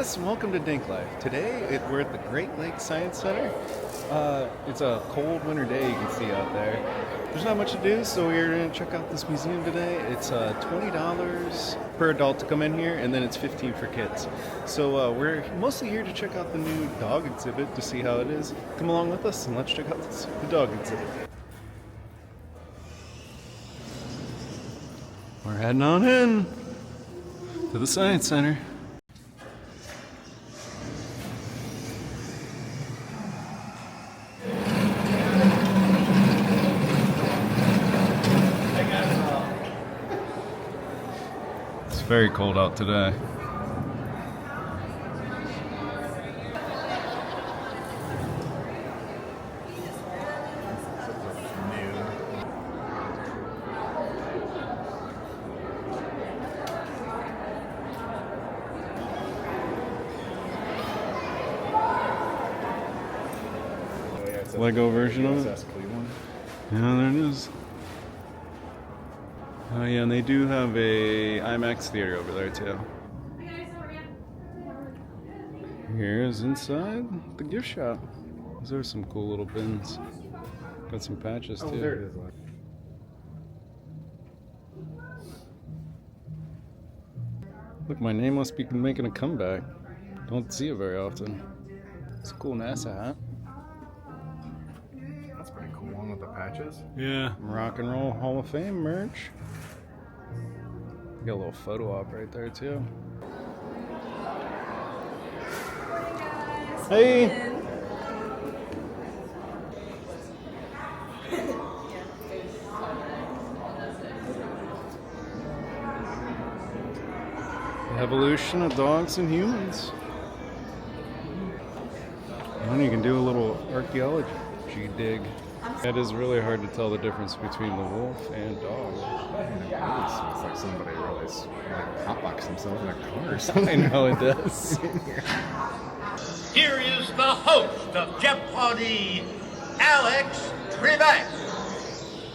guys, and welcome to DinkLife. Today we're at the Great Lakes Science Center. It's a cold winter day, you can see out there. There's not much to do, so we're going to check out this museum today. It's $20 per adult to come in here, and then it's $15 for kids. So we're mostly here to check out the new dog exhibit to see how it is. Come along with us and let's check out the dog exhibit. We're heading on in to the Science Center. It's very cold out today. Lego version of it. Yeah, there it is. Oh yeah, and they do have a IMAX theater over there too. Here's inside the gift shop. Those are some cool little bins. Got some patches too. Oh, there it is. Look, my name must be making a comeback. Don't see it very often. It's a cool NASA hat. That's pretty cool, one with the patches. Yeah, Rock and Roll Hall of Fame merch. Got a little photo op right there too. Hey! The evolution of dogs and humans. And then you can do a little archaeology dig. It is really hard to tell the difference between the wolf and dog. It smells like somebody really hotboxed themselves in a car or something. I know it does. Here is the host of Jeopawdy, Alex Trebek.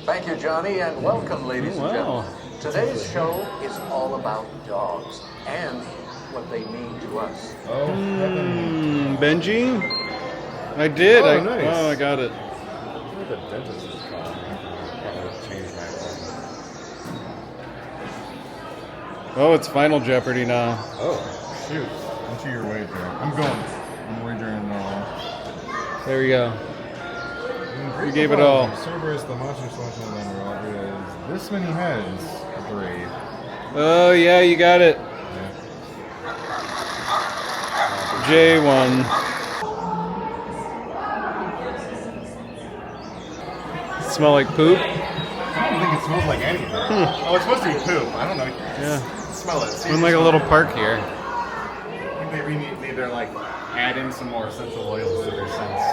Thank you, Johnny, and welcome, ladies and gentlemen. Today's show is all about dogs and what they mean to us. Oh, Benji? I did. Oh, nice. Oh, I got it. The dentist is calling. I'll change my appointment. Oh, it's Final Jeopardy now. Oh, shoot. Enter your wager. I'm wagering There we go. You gave it all. Cerberus, the monster selection vendor, is this many heads. Brave. Oh, yeah, you got it. Yeah. J1. Smell like poop? I don't think it smells like anything. Oh, it's supposed to be poop. I don't know. Yeah. Smell it. I'm like a little park here. I think maybe we need to add in some more essential oils to their scents.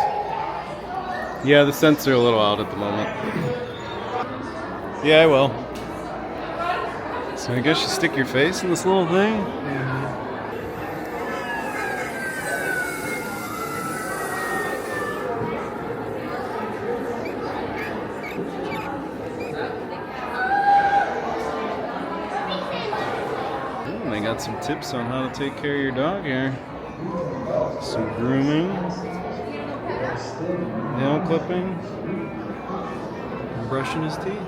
Yeah, the scents are a little out at the moment. Yeah, I will. So I guess you stick your face in this little thing? Yeah. They got some tips on how to take care of your dog here. Some grooming, nail clipping, and brushing his teeth.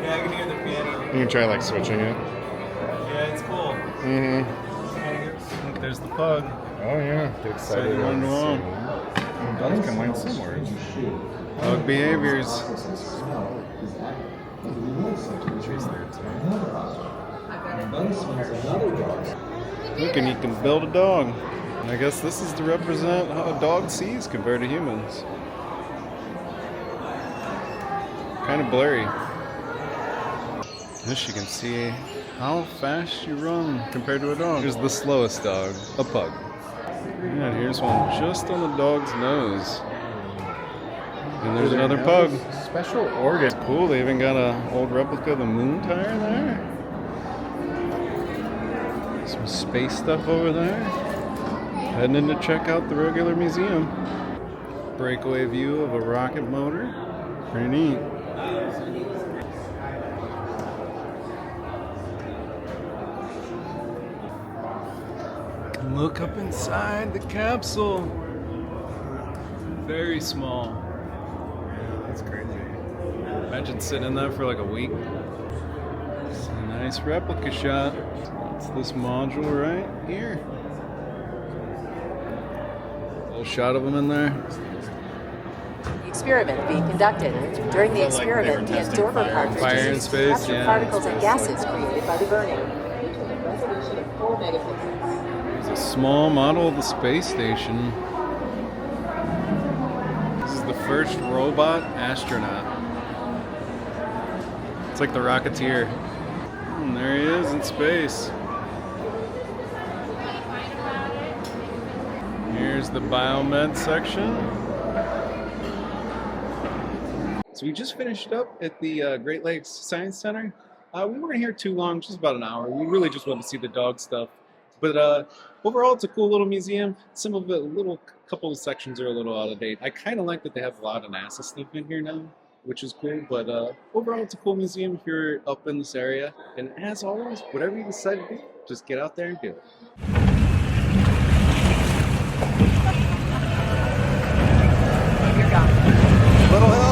Yeah, I can hear the piano. You can try switching it. Yeah, it's cool. Mm-hmm. Look, there's the pug. Oh yeah. Get excited. Excited one to one. Dogs can learn some words. Dog behaviors. Look, and you can build a dog. And I guess this is to represent how a dog sees compared to humans. Kind of blurry. This you can see how fast you run compared to a dog. Here's the slowest dog, a pug. And here's one just on the dog's nose. And there's another pug. Special organ. Cool, they even got an old replica of the moon tire there. Some space stuff over there. Heading in to check out the regular museum. Breakaway view of a rocket motor. Pretty neat. Look up inside the capsule. Very small. That's crazy. Imagine sitting in that for like a week. It's a nice replica shot. It's this module right here. Little shot of them in there. The experiment being conducted. During the experiment, the absorber cartridge Fire in is used to space, capture yeah. particles and gases created by the burning. It's a small model of the space station. This is the first robot astronaut. It's like the Rocketeer. And there he is in space. Here's the biomed section. So we just finished up at the Great Lakes Science Center. We weren't here too long, just about an hour. We really just wanted to see the dog stuff. But overall, it's a cool little museum. Some of the couple of sections are a little out of date. I kind of like that they have a lot of NASA stuff in here now, which is cool. But overall, it's a cool museum if you're up in this area. And as always, whatever you decide to do, just get out there and do it. You're gone. Little